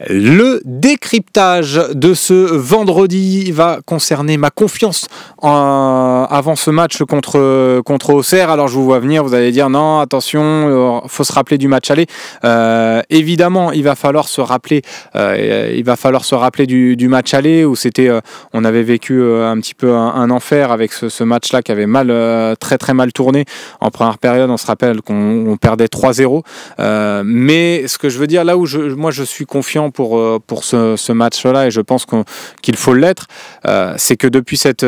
Le décryptage de ce vendredi va concerner ma confiance avant ce match contre Auxerre. Alors je vous vois venir, vous allez dire non, attention, faut se rappeler du match aller. Évidemment, il va falloir se rappeler du match aller où on avait vécu un petit peu un enfer avec ce match-là qui avait très très mal tourné. En première période, on se rappelle qu'on perdait 3-0. Mais ce que je veux dire, là où moi je suis confiant pour ce match-là, et je pense qu'il faut l'être, c'est que depuis cette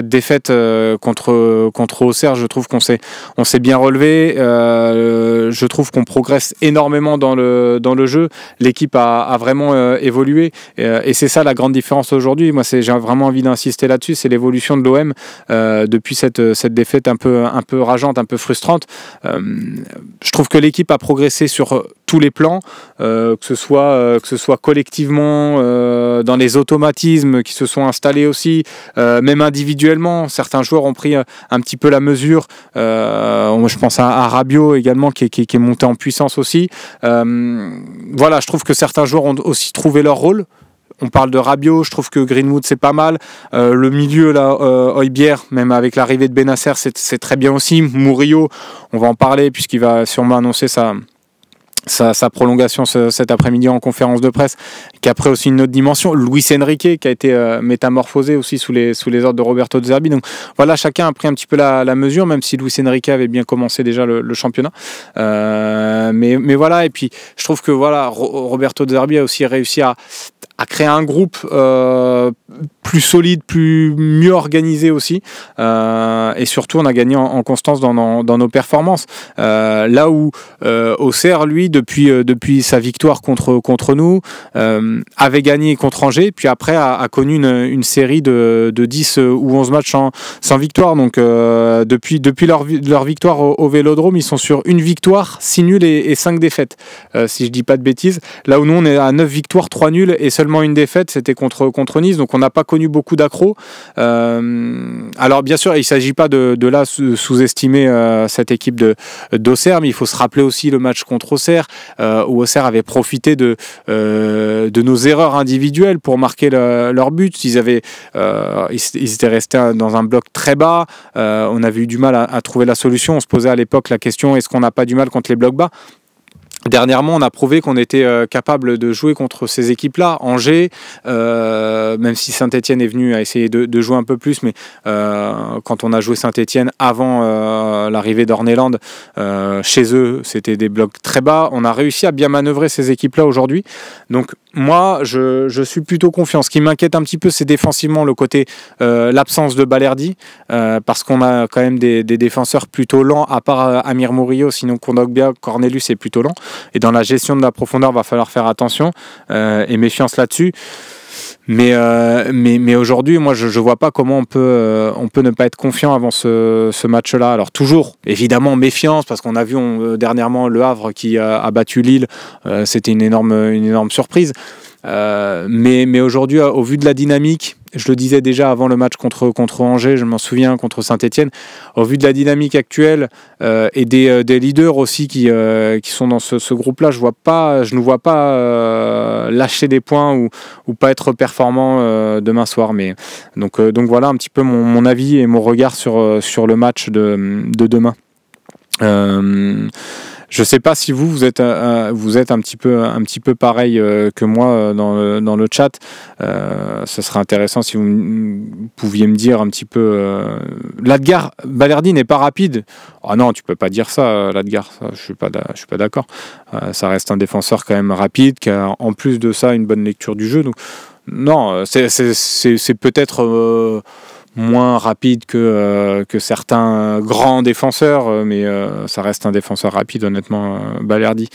défaite contre Auxerre, je trouve qu'on s'est bien relevé. Je trouve qu'on progresse énormément dans le jeu. L'équipe a vraiment évolué, et c'est ça la grande différence aujourd'hui. Moi, j'ai vraiment envie d'insister là-dessus, c'est l'évolution de l'OM depuis cette défaite un peu rageante, un peu frustrante. Je trouve que l'équipe a progressé sur tous les plans, que ce soit collectivement, dans les automatismes qui se sont installés aussi, même individuellement. Certains joueurs ont pris un petit peu la mesure. Je pense à Rabiot également qui est monté en puissance aussi. Voilà, je trouve que certains joueurs ont aussi trouvé leur rôle. On parle de Rabiot, je trouve que Greenwood c'est pas mal. Le milieu là, Højbjerg, même avec l'arrivée de Bennacer, c'est très bien aussi. Murillo, on va en parler puisqu'il va sûrement annoncer sa prolongation cet après-midi en conférence de presse, qui a pris aussi une autre dimension. Luis Enrique qui a été métamorphosé aussi sous les ordres de Roberto De Zerbi. Donc voilà, chacun a pris un petit peu la mesure, même si Luis Enrique avait bien commencé déjà le championnat. Mais voilà, et puis je trouve que voilà, Roberto De Zerbi a aussi réussi à créer un groupe plus solide, mieux organisé aussi, et surtout on a gagné en constance dans nos performances. Là où Auxerre, lui, depuis sa victoire contre nous, avait gagné contre Angers, puis après a connu une série de 10 ou 11 matchs sans victoire. Donc depuis leur victoire au Vélodrome, ils sont sur une victoire, 6 nuls et 5 défaites, si je dis pas de bêtises. Là où nous on est à 9 victoires, 3 nuls et seulement une défaite, c'était contre Nice, donc on n'a pas connu beaucoup d'accros. Alors bien sûr, il ne s'agit pas de là sous-estimer cette équipe d'Auxerre, mais il faut se rappeler aussi le match contre Auxerre, où Auxerre avait profité de nos erreurs individuelles pour marquer leur but. Ils étaient restés dans un bloc très bas, on avait eu du mal à trouver la solution. On se posait à l'époque la question, est-ce qu'on n'a pas du mal contre les blocs bas ? Dernièrement, on a prouvé qu'on était capable de jouer contre ces équipes-là. Angers, même si Saint-Etienne est venu à essayer de jouer un peu plus, mais quand on a joué Saint-Etienne avant l'arrivée d'Orneland, chez eux, c'était des blocs très bas. On a réussi à bien manœuvrer ces équipes-là aujourd'hui. Donc moi, je suis plutôt confiant. Ce qui m'inquiète un petit peu, c'est défensivement le côté l'absence de Balerdi, parce qu'on a quand même des défenseurs plutôt lents, à part Amir Murillo, sinon Kondogbia, Cornelius est plutôt lent. Et dans la gestion de la profondeur, va falloir faire attention et méfiance là-dessus. Mais aujourd'hui, moi, je vois pas comment on peut ne pas être confiant avant ce match-là. Alors toujours, évidemment, méfiance, parce qu'on a vu dernièrement Le Havre qui a battu Lille. C'était une énorme surprise. Mais aujourd'hui, au vu de la dynamique, je le disais déjà avant le match contre Angers, je m'en souviens, contre Saint-Etienne, au vu de la dynamique actuelle et des leaders aussi qui sont dans ce groupe-là, je ne vois pas lâcher des points ou pas être performant demain soir. Mais donc voilà un petit peu mon avis et mon regard sur le match de demain. Je sais pas si vous êtes un petit peu pareil que moi dans le chat. Ce serait intéressant si vous pouviez me dire un petit peu. Ladgar, Balerdi n'est pas rapide. Ah non, tu peux pas dire ça, Ladgar. Je suis pas d'accord. Ça reste un défenseur quand même rapide, qui a en plus de ça une bonne lecture du jeu. Donc non, c'est peut-être moins rapide que certains grands défenseurs, mais ça reste un défenseur rapide, honnêtement, Balerdi.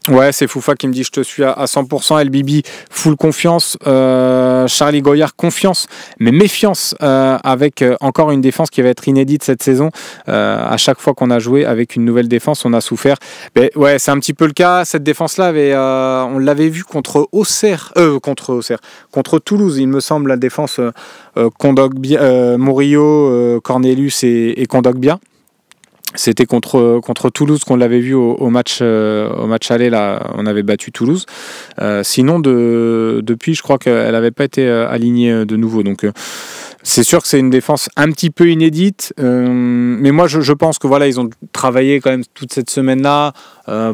Ouais, c'est Foufa qui me dit je te suis à 100%. LBB, full confiance. Charlie Goyard, confiance, mais méfiance avec encore une défense qui va être inédite cette saison. À chaque fois qu'on a joué avec une nouvelle défense, on a souffert. Mais ouais, c'est un petit peu le cas. Cette défense-là, on l'avait vu contre Toulouse, il me semble, la défense Murillo, Cornelius et Kondogbia. C'était contre Toulouse qu'on l'avait vu au match aller, là, on avait battu Toulouse. Sinon, depuis, je crois qu'elle n'avait pas été alignée de nouveau. Donc, c'est sûr que c'est une défense un petit peu inédite. Mais moi, je pense que voilà, ils ont travaillé quand même toute cette semaine-là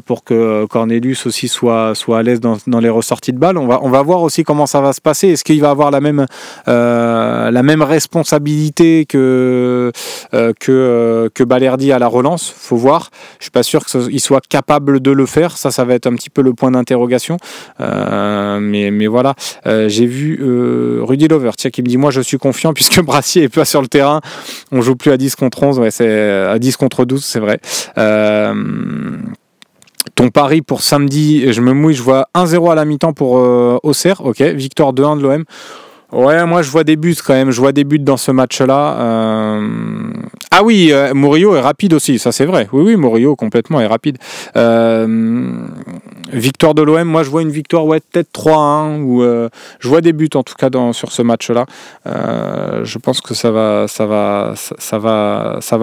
pour que Cornelius aussi soit à l'aise dans les ressorties de balles. On va voir aussi comment ça va se passer. Est-ce qu'il va avoir la même responsabilité que Balerdi à la relance? Faut voir. Je suis pas sûr qu'il soit capable de le faire. Ça va être un petit peu le point d'interrogation. Mais voilà. J'ai vu Rudy Lover, tiens, qui me dit moi je suis confiant puisque Brassier est pas sur le terrain. On joue plus à 10 contre 11. Ouais, c'est à 10 contre 12, c'est vrai. Ton pari pour samedi, je me mouille, je vois 1-0 à la mi-temps pour Auxerre. Ok, victoire 2-1 de l'OM. Ouais, moi je vois des buts quand même. Je vois des buts dans ce match-là. Ah oui, Murillo est rapide aussi, ça c'est vrai. Oui, Murillo complètement est rapide. Victoire de l'OM, moi je vois une victoire, ouais, peut-être 3-1 ou je vois des buts en tout cas sur ce match-là. Je pense que ça va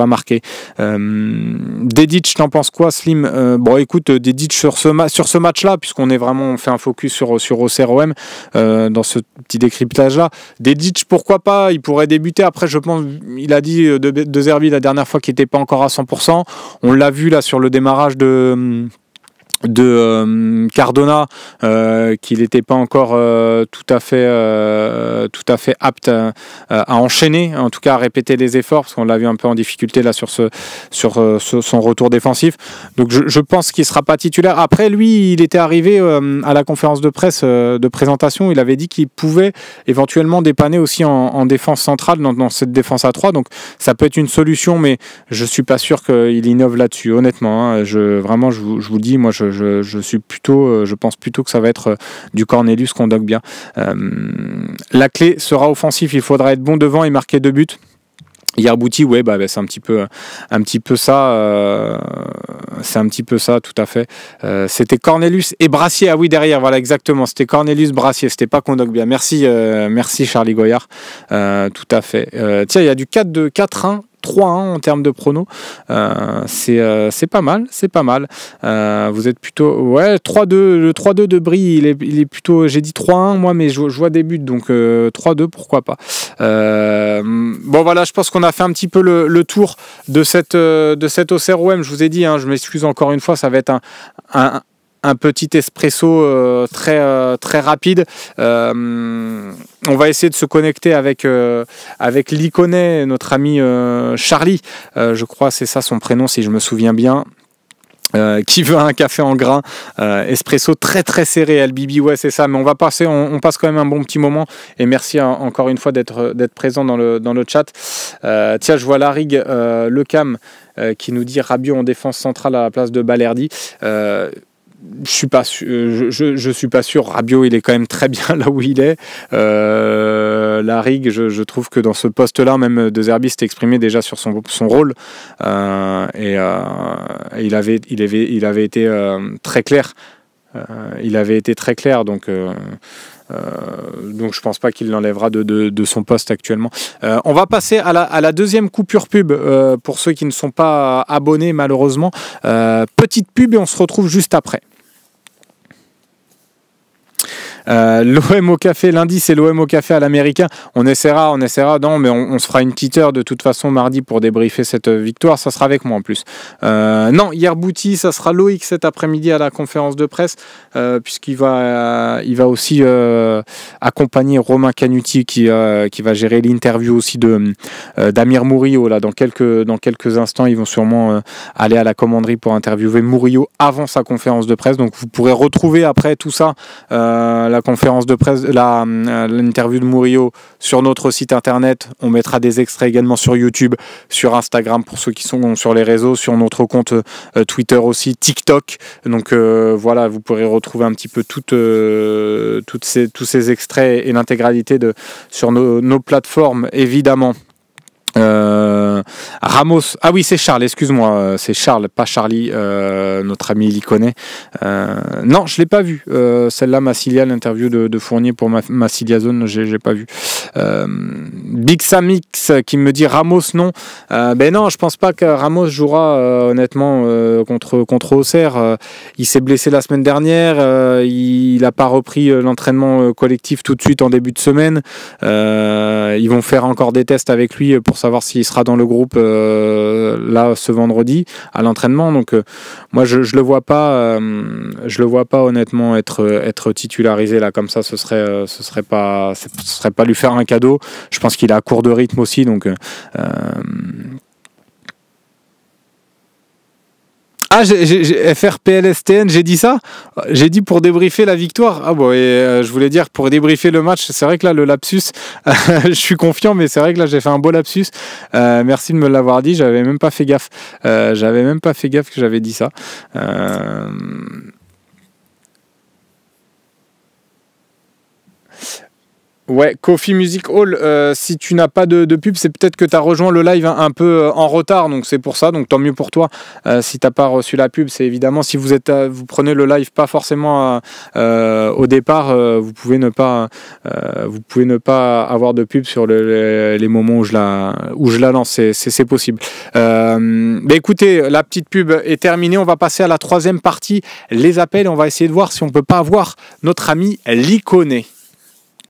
marquer. Dedic, t'en penses quoi, Slim? Bon, écoute, Dedic sur ce match-là, puisqu'on est vraiment, on fait un focus sur Auxerre OM dans ce petit décryptage-là. Dedic, pourquoi pas? Il pourrait débuter. Après, je pense, il a dit de Zerbi la dernière fois qu'il n'était pas encore à 100%. On l'a vu là sur le démarrage de Cardona, qu'il n'était pas encore tout à fait apte à enchaîner, en tout cas à répéter les efforts, parce qu'on l'a vu un peu en difficulté là sur son retour défensif. Donc je pense qu'il ne sera pas titulaire. Après, lui, il était arrivé à la conférence de presse de présentation, il avait dit qu'il pouvait éventuellement dépanner aussi en défense centrale dans cette défense à 3, donc ça peut être une solution, mais je ne suis pas sûr qu'il innove là-dessus, honnêtement. Hein. Je vous le dis, moi je pense plutôt que ça va être du Cornelius Kondogbia. La clé sera offensif, il faudra être bon devant et marquer 2 buts. Yerbouti, ouais, c'est un petit peu ça. C'est un petit peu ça, tout à fait. C'était Cornelius et Brassier. Ah oui, derrière, voilà, exactement. C'était Cornelius Brassier. C'était pas Kondogbia. Merci Charlie Goyard. Tout à fait. Tiens, il y a du 4-1. 3-1 en termes de pronos, c'est pas mal, vous êtes plutôt, ouais, 3-2, le 3-2 de Brie, il est plutôt, j'ai dit 3-1 moi, mais je vois des buts, donc 3-2, pourquoi pas. Bon voilà, je pense qu'on a fait un petit peu le tour de cette Auxerre OM. Je vous ai dit, hein, je m'excuse encore une fois, ça va être un petit espresso très rapide. On va essayer de se connecter avec l'Iconet, notre ami Charlie, je crois c'est ça son prénom si je me souviens bien. Qui veut un café en grain, espresso très serré, LBB, ouais c'est ça, mais on passe quand même un bon petit moment, et merci encore une fois d'être présent dans le chat. Tiens, je vois Larig, le Cam, qui nous dit Rabiot en défense centrale à la place de Balerdi. Je suis pas sûr. Rabiot, il est quand même très bien là où il est. Larig, je trouve que dans ce poste-là, même De Zerbi s'est exprimé déjà sur son rôle, et il avait été très clair. Donc je pense pas qu'il l'enlèvera de son poste actuellement. On va passer à la deuxième coupure pub pour ceux qui ne sont pas abonnés malheureusement. Petite pub et on se retrouve juste après. L'OM au café, lundi c'est l'OM au café à l'américain, on essaiera, non mais on se fera une petite heure de toute façon mardi pour débriefer cette victoire, ça sera avec moi en plus. Non, Yerbouti, ça sera Loïc cet après-midi à la conférence de presse, puisqu'il va aussi accompagner Romain Canuti qui va gérer l'interview aussi d'Amir Murillo là, dans quelques instants. Ils vont sûrement aller à la commanderie pour interviewer Murillo avant sa conférence de presse, donc vous pourrez retrouver après tout ça la la conférence de presse, l'interview de Murillo sur notre site internet. On mettra des extraits également sur YouTube, sur Instagram pour ceux qui sont sur les réseaux, sur notre compte Twitter aussi, TikTok. Donc voilà, vous pourrez retrouver un petit peu tous ces extraits et l'intégralité sur nos plateformes, évidemment. Ramos, ah oui c'est Charles, excuse-moi, c'est Charles, pas Charlie, notre ami il y connaît. Non, je l'ai pas vu. Celle-là, Massilia, l'interview de Fournier pour Massilia Zone, j'ai pas vu. Big Samix qui me dit Ramos non. Ben non, je pense pas que Ramos jouera honnêtement contre Auxerre. Il s'est blessé la semaine dernière. Il a pas repris l'entraînement collectif tout de suite en début de semaine. Ils vont faire encore des tests avec lui pour savoir s'il sera dans le groupe là ce vendredi à l'entraînement. Donc moi je le vois pas honnêtement être titularisé là comme ça. Ce serait pas lui faire un cadeau. Je pense qu'il est à court de rythme aussi, donc ah, FRPLSTN, j'ai dit ça. J'ai dit pour débriefer la victoire. Ah bon, et je voulais dire pour débriefer le match. C'est vrai que là, le lapsus, je suis confiant, mais c'est vrai que là, j'ai fait un beau lapsus. Merci de me l'avoir dit. J'avais même pas fait gaffe. Que j'avais dit ça. Ouais, Coffee Music Hall, si tu n'as pas de pub, c'est peut-être que tu as rejoint le live un peu en retard, donc c'est pour ça, donc tant mieux pour toi. Si tu n'as pas reçu la pub, c'est évidemment, si vous prenez le live pas forcément au départ, vous pouvez ne pas avoir de pub sur les moments où je la lance, c'est possible. Mais écoutez, la petite pub est terminée, on va passer à la troisième partie, les appels, on va essayer de voir si on peut pas avoir notre ami Liconé.